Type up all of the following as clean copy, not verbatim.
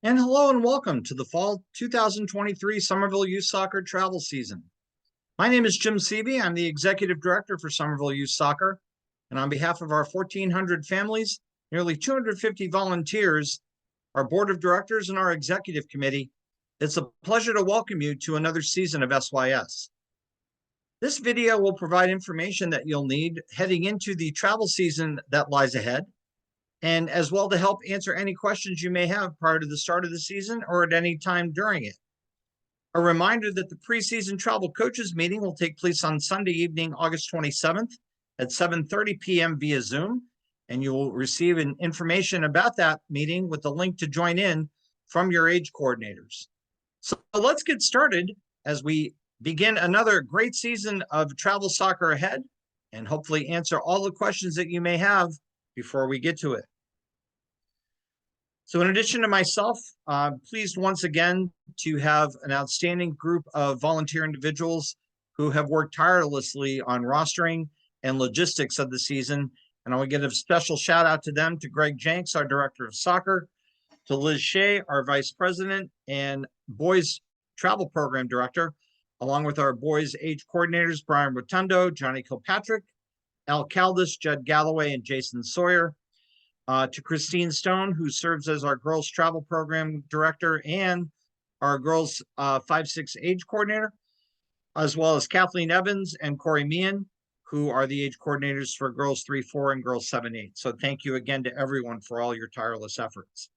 And hello and welcome to the fall 2023 Somerville Youth Soccer travel season. My name is Jim Seavey. I'm the Executive Director for Somerville Youth Soccer. And on behalf of our 1,400 families, nearly 250 volunteers, our Board of Directors, and our Executive Committee, it's a pleasure to welcome you to another season of SYS. This video will provide information that you'll need heading into the travel season that lies ahead, and as well to help answer any questions you may have prior to the start of the season or at any time during it. A reminder that the preseason travel coaches meeting will take place on Sunday evening, August 27th at 7:30 p.m. via Zoom, and you will receive information about that meeting with the link to join in from your age coordinators. So let's get started as we begin another great season of travel soccer ahead and hopefully answer all the questions that you may have before we get to it. So in addition to myself, I'm pleased once again to have an outstanding group of volunteer individuals who have worked tirelessly on rostering and logistics of the season. And I want to give a special shout out to them, to Greg Jenks, our Director of Soccer, to Liz Shea, our Vice President and Boys Travel Program Director, along with our Boys Age Coordinators, Brian Rotundo, Johnny Kilpatrick, Al Caldas, Judd Galloway, and Jason Sawyer. To Christine Stone, who serves as our Girls Travel Program Director and our Girls 5-6 Age Coordinator, as well as Kathleen Evans and Corey Meehan, who are the age coordinators for Girls 3-4 and Girls 7-8. So thank you again to everyone for all your tireless efforts.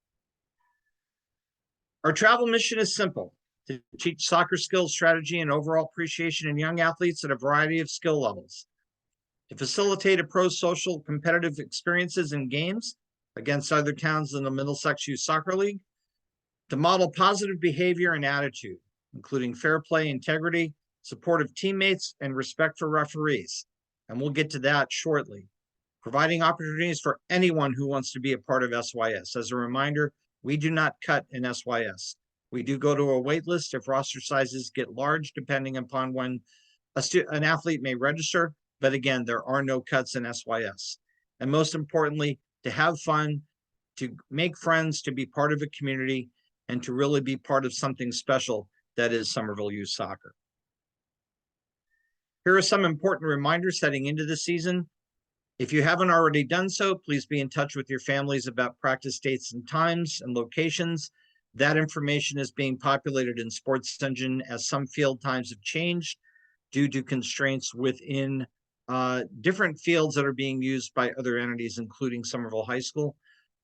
Our travel mission is simple: to teach soccer skills, strategy, and overall appreciation in young athletes at a variety of skill levels, to facilitate a pro-social competitive experiences in games against other towns in the Middlesex Youth Soccer League, to model positive behavior and attitude, including fair play, integrity, support of teammates, and respect for referees. And we'll get to that shortly. Providing opportunities for anyone who wants to be a part of SYS. As a reminder, we do not cut in SYS. We do go to a wait list if roster sizes get large, depending upon when an athlete may register. But again, there are no cuts in SYS. And most importantly, to have fun, to make friends, to be part of a community, and to really be part of something special that is Somerville Youth Soccer. Here are some important reminders heading into the season. If you haven't already done so, please be in touch with your families about practice dates and times and locations. That information is being populated in Sports Engine as some field times have changed due to constraints within different fields that are being used by other entities, including Somerville High School.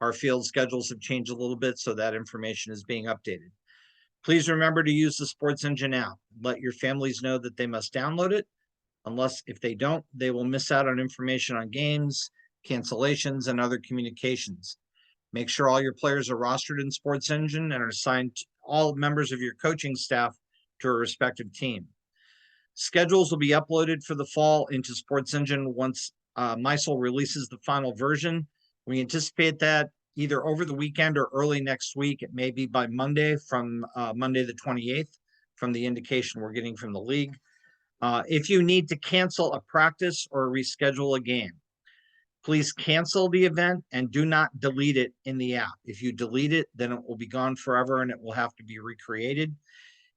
Our field schedules have changed a little bit, so that information is being updated. Please remember to use the Sports Engine app. Let your families know that they must download it. Unless if they don't, they will miss out on information on games, cancellations, and other communications. Make sure all your players are rostered in Sports Engine and are assigned all members of your coaching staff to a respective team. Schedules will be uploaded for the fall into Sports Engine once MySol releases the final version. We anticipate that either over the weekend or early next week. It may be by Monday, from Monday the 28th, from the indication we're getting from the league. If you need to cancel a practice or reschedule a game, please cancel the event and do not delete it in the app. If you delete it, then it will be gone forever and it will have to be recreated.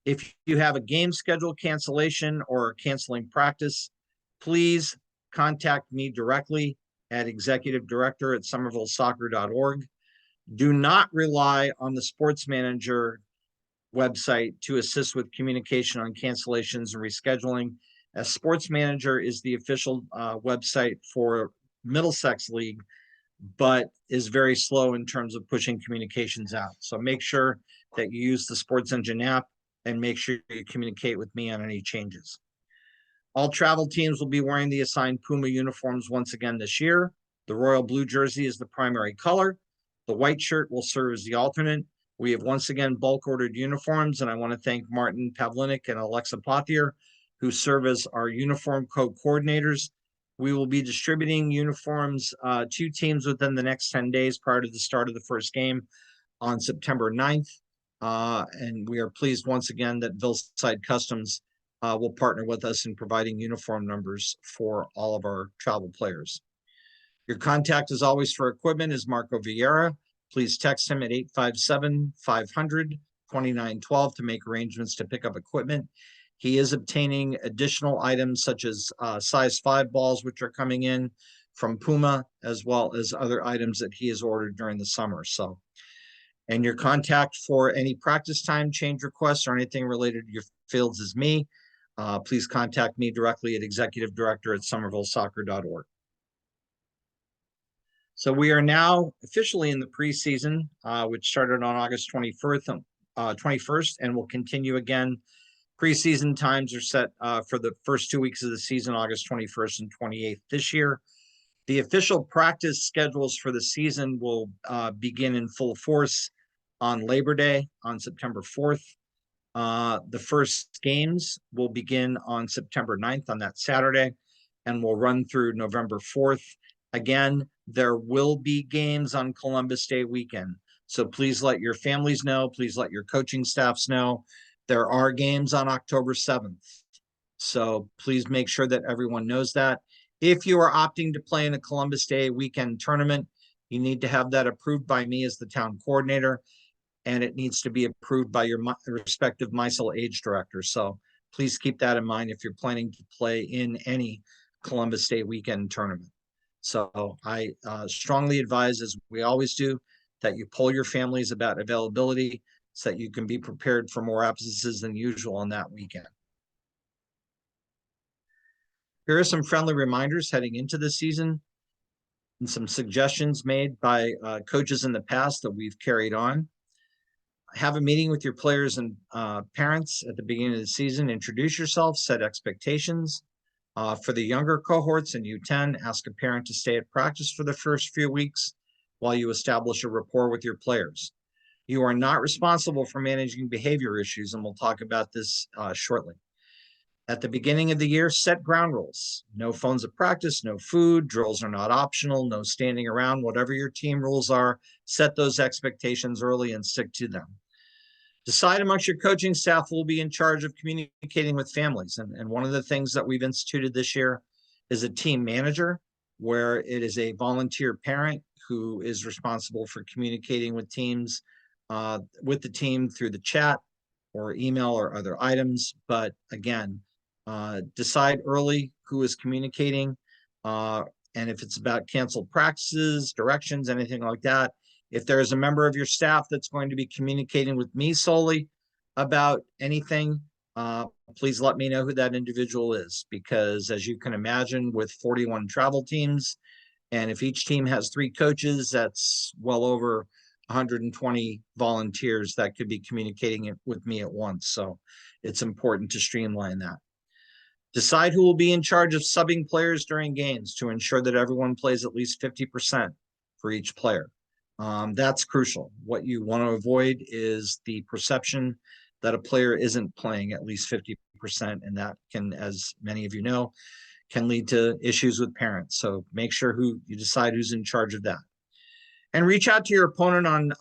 If you have a game schedule cancellation or canceling practice, please contact me directly at executive-director@somervillesoccer.org. Do not rely on the sports manager website to assist with communication on cancellations and rescheduling, as Sports Manager is the official website for Middlesex League, but is very slow in terms of pushing communications out. So make sure that you use the Sports Engine app and make sure you communicate with me on any changes. All travel teams will be wearing the assigned Puma uniforms once again this year. The royal blue jersey is the primary color. The white shirt will serve as the alternate. We have once again bulk ordered uniforms, and I want to thank Martin Pavlinick and Alexa Pothier, who serve as our uniform co-coordinators. We will be distributing uniforms to teams within the next 10 days prior to the start of the first game on September 9th. And we are pleased once again that Vilside Customs will partner with us in providing uniform numbers for all of our travel players. Your contact, as always, for equipment is Marco Vieira. please text him at 857-500-2912 to make arrangements to pick up equipment. He is obtaining additional items such as size 5 balls, which are coming in from Puma, as well as other items that he has ordered during the summer. So, and your contact for any practice time change requests or anything related to your fields is me. Please contact me directly at executive director@somervillesoccer.org. So we are now officially in the preseason, which started on August 21st, and will continue again. Preseason times are set for the first 2 weeks of the season, August 21st and 28th this year. The official practice schedules for the season will begin in full force on Labor Day on September 4th. The first games will begin on September 9th on that Saturday and will run through November 4th. Again, there will be games on Columbus Day weekend. So please let your families know. Please let your coaching staffs know. There are games on October 7th. So please make sure that everyone knows that. If you are opting to play in a Columbus Day weekend tournament, you need to have that approved by me as the town coordinator, and it needs to be approved by your respective MISL age director. So please keep that in mind if you're planning to play in any Columbus Day weekend tournament. So I strongly advise, as we always do, that you poll your families about availability so that you can be prepared for more absences than usual on that weekend. Here are some friendly reminders heading into the season and some suggestions made by coaches in the past that we've carried on. Have a meeting with your players and parents at the beginning of the season. Introduce yourself, set expectations. For the younger cohorts in U10, ask a parent to stay at practice for the first few weeks while you establish a rapport with your players. You are not responsible for managing behavior issues, and we'll talk about this shortly. At the beginning of the year, set ground rules. No phones at practice, no food, drills are not optional, no standing around. Whatever your team rules are, set those expectations early and stick to them. Decide amongst your coaching staff who will be in charge of communicating with families. And one of the things that we've instituted this year is a team manager, where it is a volunteer parent who is responsible for communicating with teams, with the team through the chat or email or other items. But again, decide early who is communicating. And if it's about canceled practices, directions, anything like that, if there is a member of your staff that's going to be communicating with me solely about anything, please let me know who that individual is, because as you can imagine, with 41 travel teams, and if each team has 3 coaches, that's well over 120 volunteers that could be communicating with me at once. So it's important to streamline that. Decide who will be in charge of subbing players during games to ensure that everyone plays at least 50% for each player. That's crucial. What you want to avoid is the perception that a player isn't playing at least 50%, and that can, as many of you know, can lead to issues with parents. So make sure you decide who's in charge of that. And reach out to your opponent on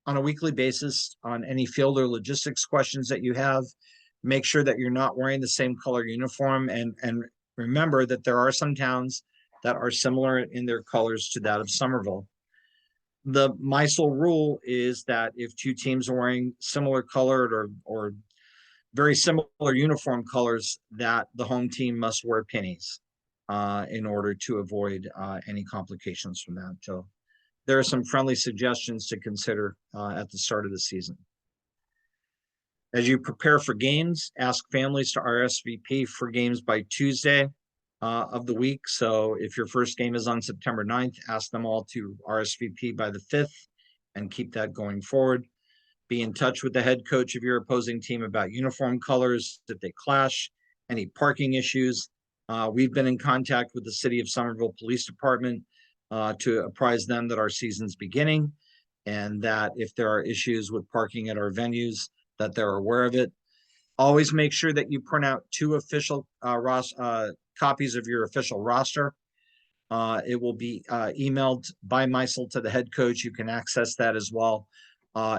a weekly basis on any field or logistics questions that you have. Make sure that you're not wearing the same color uniform, and remember that there are some towns that are similar in their colors to that of Somerville. The MISL rule is that if 2 teams are wearing similar colored or very similar uniform colors, that the home team must wear pennies in order to avoid any complications from that. So there are some friendly suggestions to consider at the start of the season. As you prepare for games, ask families to RSVP for games by Tuesday of the week. So if your first game is on September 9th, ask them all to RSVP by the 5th and keep that going forward. Be in touch with the head coach of your opposing team about uniform colors, if they clash, any parking issues. We've been in contact with the City of Somerville Police Department to apprise them that our season's beginning, and that if there are issues with parking at our venues, that they're aware of it. Always make sure that you print out 2 official copies of your official roster. It will be emailed by MISL to the head coach. You can access that as well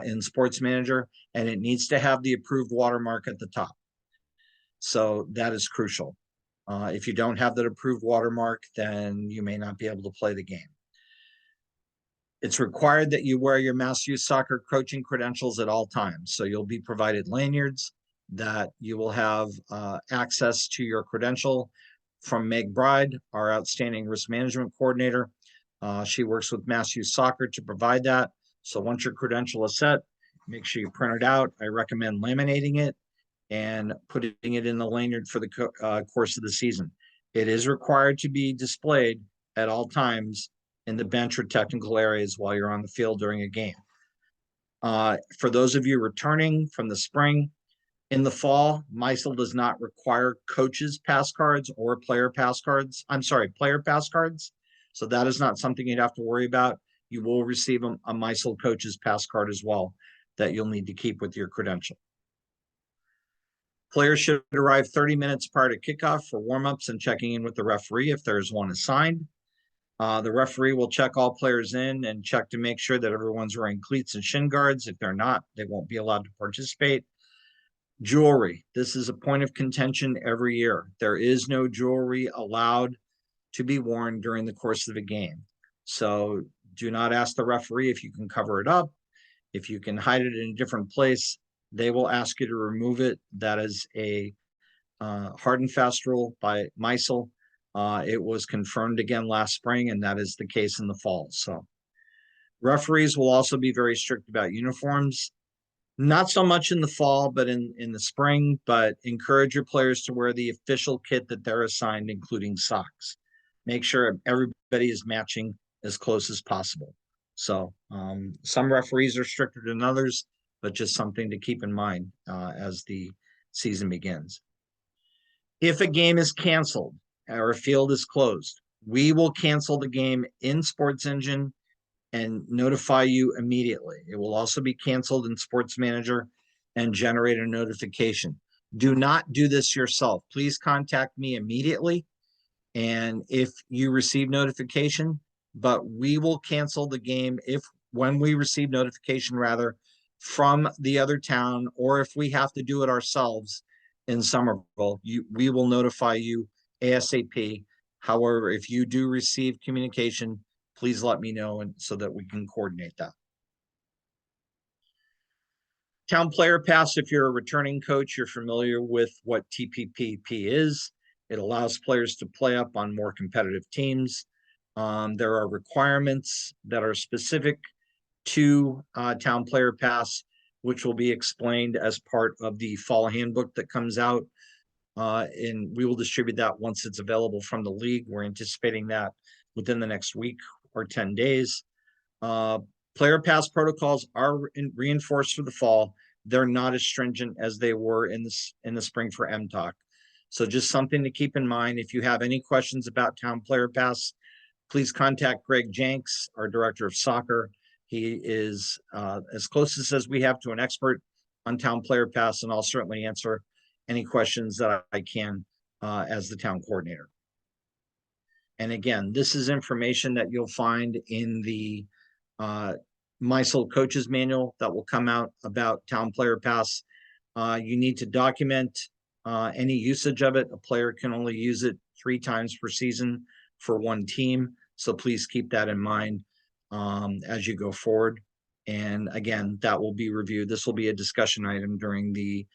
in Sports Manager, and it needs to have the approved watermark at the top. So that is crucial. If you don't have that approved watermark, then you may not be able to play the game. It's required that you wear your SYS soccer coaching credentials at all times. So you'll be provided lanyards that you will have access to your credential from Meg Bride, our outstanding risk management coordinator. She works with SYS Soccer to provide that. So once your credential is set, make sure you print it out. I recommend laminating it and putting it in the lanyard for the course of the season. It is required to be displayed at all times in the bench or technical areas while you're on the field during a game. For those of you returning from the spring, in the fall, MISL does not require coaches' pass cards or player pass cards. I'm sorry, player pass cards. So that is not something you'd have to worry about. You will receive a MISL coach's pass card as well that you'll need to keep with your credential. Players should arrive 30 minutes prior to kickoff for warm-ups and checking in with the referee if there's one assigned. The referee will check all players in and check to make sure that everyone's wearing cleats and shin guards. If they're not, they won't be allowed to participate. Jewelry. This is a point of contention every year. There is no jewelry allowed to be worn during the course of a game. So do not ask the referee if you can cover it up. If you can hide it in a different place, they will ask you to remove it. That is a hard and fast rule by MISL. It was confirmed again last spring, and that is the case in the fall. So referees will also be very strict about uniforms. Not so much in the fall, but in the spring, but encourage your players to wear the official kit that they're assigned, including socks. Make sure everybody is matching as close as possible. So some referees are stricter than others, but just something to keep in mind as the season begins. If a game is canceled or a field is closed, we will cancel the game in Sports Engine and notify you immediately. It will also be canceled in Sports Manager and generate a notification. Do not do this yourself. Please contact me immediately. And if you receive notification, but we will cancel the game when we receive notification rather from the other town, or if we have to do it ourselves in Somerville, we will notify you ASAP. However, if you do receive communication, please let me know and so that we can coordinate that. Town Player Pass, if you're a returning coach, you're familiar with what TPPP is. It allows players to play up on more competitive teams. There are requirements that are specific to Town Player Pass, which will be explained as part of the fall handbook that comes out. And we will distribute that once it's available from the league. We're anticipating that within the next week or 10 days. Player pass protocols are reinforced for the fall. They're not as stringent as they were in the spring for MTalk. So just something to keep in mind. If you have any questions about Town Player Pass, please contact Greg Jenks, our director of soccer. He is as close as we have to an expert on Town Player Pass, and I'll certainly answer any questions that I can as the town coordinator. And again, this is information that you'll find in the MISL coaches manual that will come out about Town Player Pass. You need to document any usage of it. A player can only use it 3 times per season for one team. So please keep that in mind as you go forward. And again, that will be reviewed. This will be a discussion item during the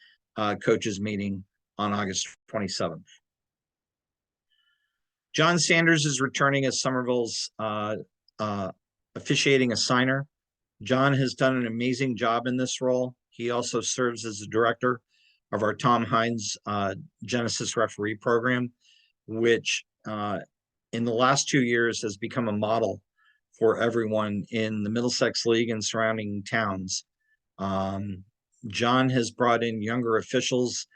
coaches meeting on August 27th. John Sanders is returning as Somerville's officiating assigner. John has done an amazing job in this role. He also serves as the director of our Tom Hines Genesis referee program, which in the last 2 years has become a model for everyone in the Middlesex League and surrounding towns. John has brought in younger officials.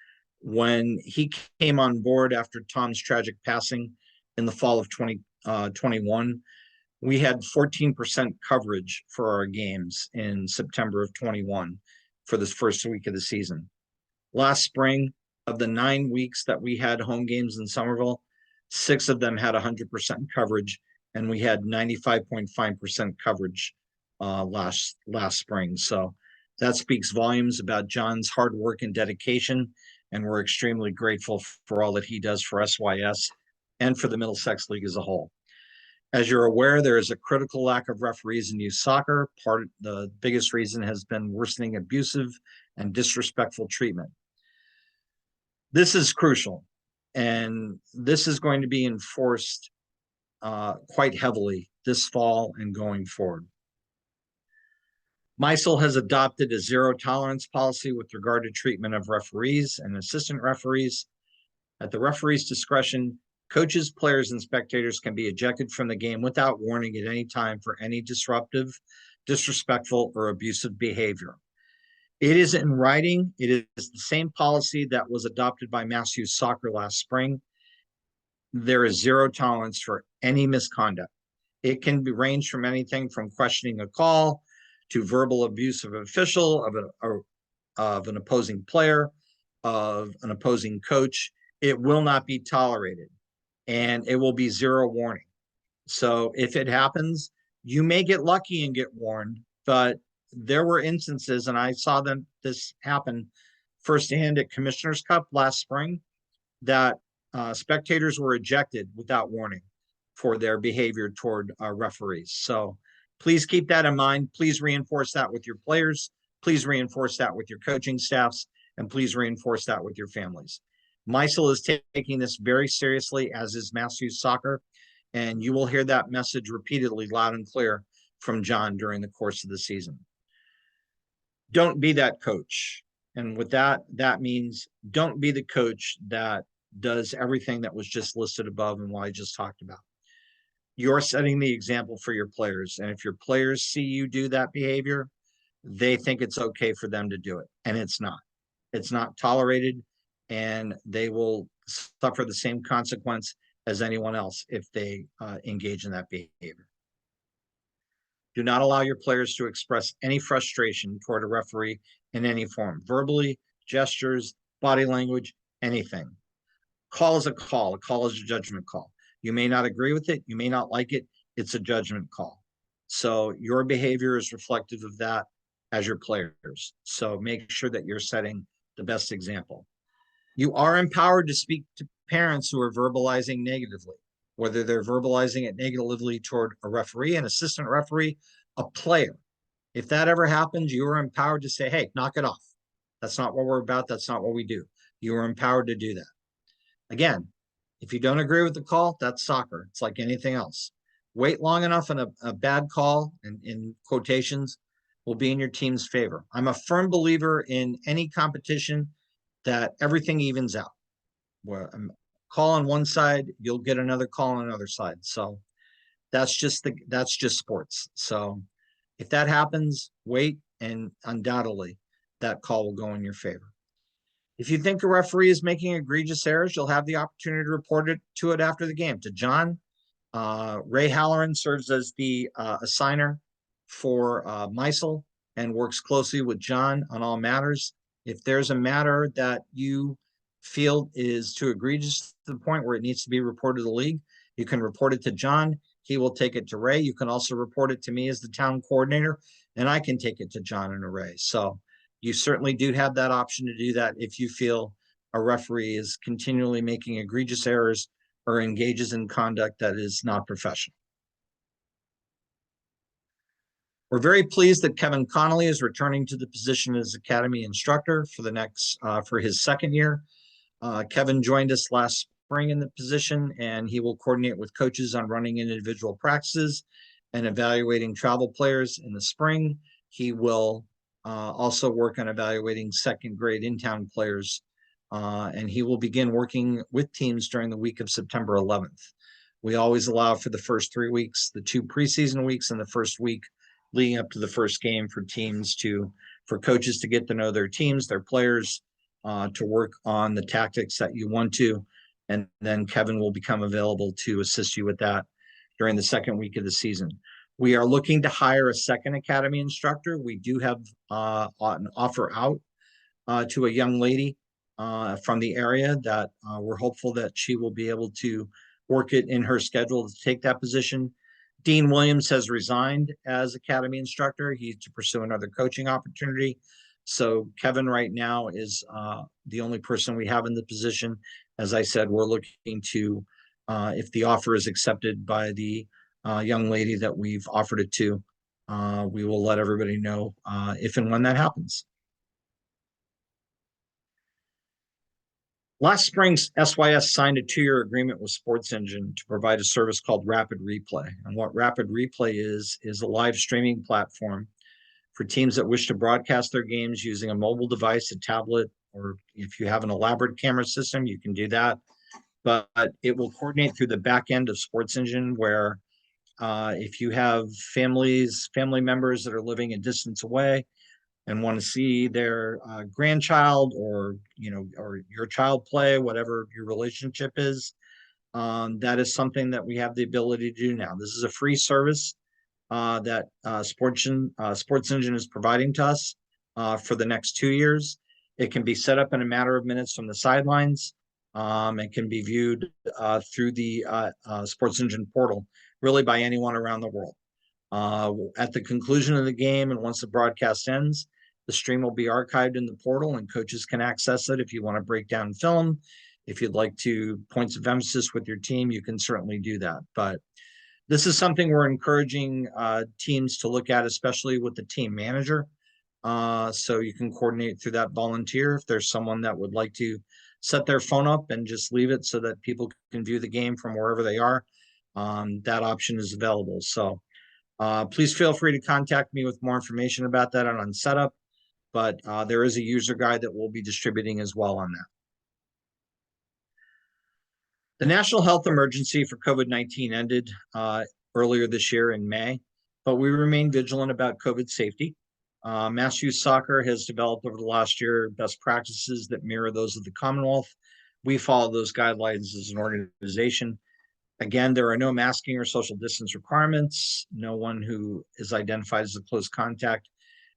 When he came on board after Tom's tragic passing in the fall of 2021, we had 14% coverage for our games in September of 21 for this first week of the season. Last spring, of the 9 weeks that we had home games in Somerville, 6 of them had 100% coverage, and we had 95.5% coverage last spring. So that speaks volumes about John's hard work and dedication, and we're extremely grateful for all that he does for SYS and for the Middlesex League as a whole. As you're aware, there is a critical lack of referees in youth soccer. The biggest reason has been worsening abusive and disrespectful treatment. This is crucial, and this is going to be enforced quite heavily this fall and going forward. MISL has adopted a zero tolerance policy with regard to treatment of referees and assistant referees. At the referee's discretion, coaches, players, and spectators can be ejected from the game without warning at any time for any disruptive, disrespectful, or abusive behavior. It is in writing. It is the same policy that was adopted by Mass Youth Soccer last spring. There is zero tolerance for any misconduct. It can be range from anything from questioning a call to verbal abuse of an official, of an opposing player, of an opposing coach. It will not be tolerated, and it will be zero warning. So if it happens, you may get lucky and get warned, but there were instances, and I saw this happen firsthand at Commissioner's Cup last spring, that spectators were ejected without warning for their behavior toward referees. So please keep that in mind. Please reinforce that with your players. Please reinforce that with your coaching staffs, and please reinforce that with your families. MISL is taking this very seriously, as is Mass Youth Soccer, and you will hear that message repeatedly, loud and clear, from John during the course of the season. Don't be that coach. And with that, that means don't be the coach that does everything that was just listed above and what I just talked about. You're setting the example for your players. And if your players see you do that behavior, they think it's okay for them to do it. And it's not. It's not tolerated, and they will suffer the same consequence as anyone else if they engage in that behavior. Do not allow your players to express any frustration toward a referee in any form, verbally, gestures, body language, anything. Call is a call. A call is a judgment call. You may not agree with it. You may not like it. It's a judgment call. So your behavior is reflective of that as your players. So make sure that you're setting the best example. You are empowered to speak to parents who are verbalizing negatively, whether they're verbalizing it negatively toward a referee, an assistant referee, a player. If that ever happens, you are empowered to say, hey, knock it off. That's not what we're about. That's not what we do. You are empowered to do that. Again, if you don't agree with the call, that's soccer. It's like anything else. Wait long enough, and a bad call, in quotations, will be in your team's favor. I'm a firm believer in any competition that everything evens out. Where a call on one side, you'll get another call on another side. So that's just sports. So if that happens, wait, and undoubtedly that call will go in your favor. If you think a referee is making egregious errors, you'll have the opportunity to report it after the game to John. Ray Halloran serves as the assigner for MISL and works closely with John on all matters. If there's a matter that you feel is too egregious to the point where it needs to be reported to the league, you can report it to John. He will take it to Ray. You can also report it to me as the town coordinator, and I can take it to John and Ray. So you certainly do have that option to do that if you feel a referee is continually making egregious errors or engages in conduct that is not professional. We're very pleased that Kevin Connolly is returning to the position as Academy instructor for his second year. Kevin joined us last spring in the position, and he will coordinate with coaches on running individual practices and evaluating travel players in the spring. He will also work on evaluating second grade in-town players, and he will begin working with teams during the week of September 11th. We always allow for the first 3 weeks, the 2 preseason weeks and the first week leading up to the first game, for coaches to get to know their teams, their players, to work on the tactics that you want to. And then Kevin will become available to assist you with that during the second week of the season. We are looking to hire a second academy instructor. We do have an offer out to a young lady from the area that we're hopeful that she will be able to work it in her schedule to take that position. Dean Williams has resigned as academy instructor. He's to pursue another coaching opportunity. So Kevin right now is the only person we have in the position. As I said, we're looking to, if the offer is accepted by the young lady that we've offered it to. We will let everybody know if and when that happens. Last spring, SYS signed a 2-year agreement with Sports Engine to provide a service called Rapid Replay. And what Rapid Replay is a live streaming platform for teams that wish to broadcast their games using a mobile device, a tablet, or if you have an elaborate camera system, you can do that. But it will coordinate through the back end of Sports Engine, where if you have family members that are living a distance away and want to see their grandchild or your child play, whatever your relationship is, that is something that we have the ability to do now. This is a free service that Sports Engine is providing to us for the next 2 years. It can be set up in a matter of minutes from the sidelines. It can be viewed through the Sports Engine portal, really by anyone around the world. At the conclusion of the game and once the broadcast ends, the stream will be archived in the portal and coaches can access it. If you want to break down film, if you'd like to points of emphasis with your team, you can certainly do that. But this is something we're encouraging teams to look at, especially with the team manager. So you can coordinate through that volunteer. If there's someone that would like to set their phone up and just leave it so that people can view the game from wherever they are, that option is available. So please feel free to contact me with more information about that on setup. But there is a user guide that we'll be distributing as well on that. The national health emergency for COVID-19 ended earlier this year in May, but we remain vigilant about COVID safety. SYS Soccer has developed over the last year best practices that mirror those of the Commonwealth. We follow those guidelines as an organization. Again, there are no masking or social distance requirements. No one who is identified as a close contact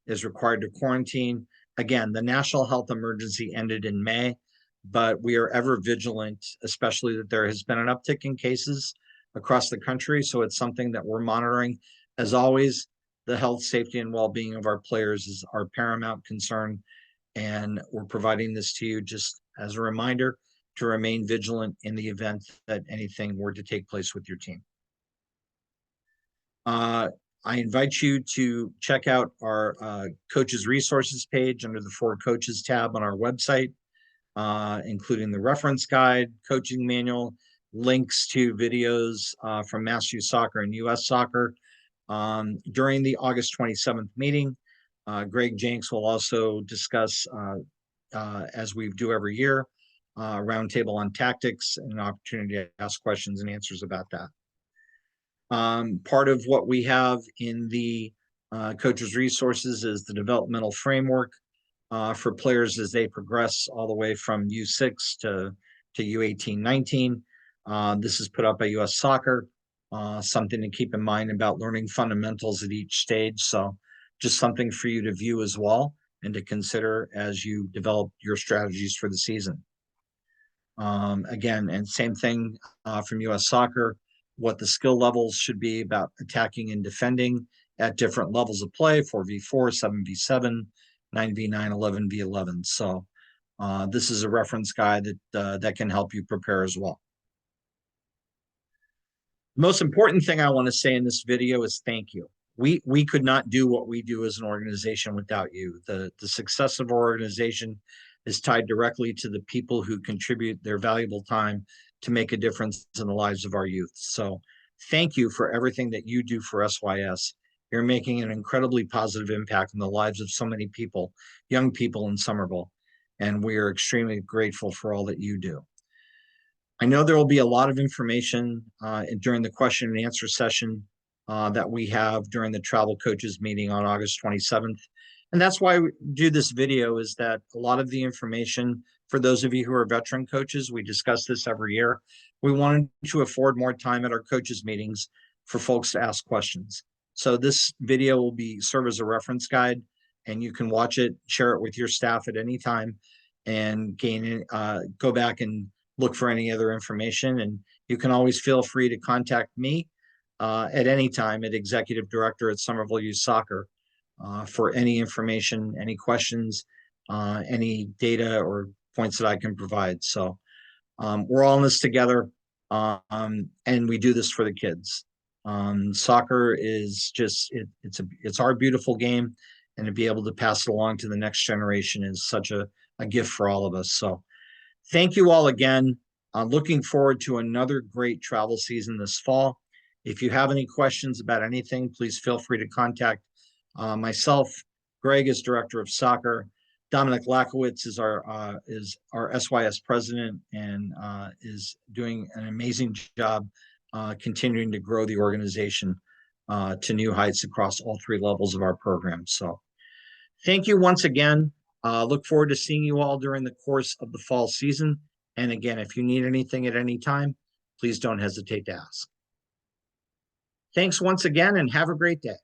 is required to quarantine. Again, the national health emergency ended in May, but we are ever vigilant, especially that there has been an uptick in cases across the country. So it's something that we're monitoring. As always, the health, safety, and well-being of our players is our paramount concern. And we're providing this to you just as a reminder to remain vigilant in the event that anything were to take place with your team. I invite you to check out our coaches resources page under the For Coaches tab on our website, including the reference guide, coaching manual, links to videos from SYS Soccer and US Soccer. During the August 27th meeting, Greg Jenks will also discuss, as we do every year, roundtable on tactics and an opportunity to ask questions and answers about that. Part of what we have in the coaches resources is the developmental framework for players as they progress all the way from U6 to U18-19. This is put up by US Soccer, something to keep in mind about learning fundamentals at each stage. So just something for you to view as well and to consider as you develop your strategies for the season. Again, and same thing from US Soccer, what the skill levels should be about attacking and defending at different levels of play, 4v4, 7v7, 9v9, 11v11. So this is a reference guide that can help you prepare as well. The most important thing I want to say in this video is thank you. We could not do what we do as an organization without you. The success of our organization is tied directly to the people who contribute their valuable time to make a difference in the lives of our youth. So thank you for everything that you do for SYS. You're making an incredibly positive impact in the lives of so many people, young people in Somerville, and we are extremely grateful for all that you do. I know there will be a lot of information during the question and answer session that we have during the travel coaches meeting on August 27th. And that's why we do this video, is that a lot of the information, for those of you who are veteran coaches, we discuss this every year. We wanted to afford more time at our coaches meetings for folks to ask questions. So this video will serve as a reference guide, and you can watch it, share it with your staff at any time, and go back and look for any other information. And you can always feel free to contact me at any time at Executive Director at Somerville Youth Soccer for any information, any questions, any data or points that I can provide. So we're all in this together, and we do this for the kids. Soccer is just it's our beautiful game, and to be able to pass it along to the next generation is such a gift for all of us. So thank you all again. Looking forward to another great travel season this fall. If you have any questions about anything, please feel free to contact myself. Greg is director of soccer. Dominic Lakowitz is our SYS president and is doing an amazing job continuing to grow the organization to new heights across all three levels of our program. So thank you once again. Look forward to seeing you all during the course of the fall season. And again, if you need anything at any time, please don't hesitate to ask. Thanks once again and have a great day.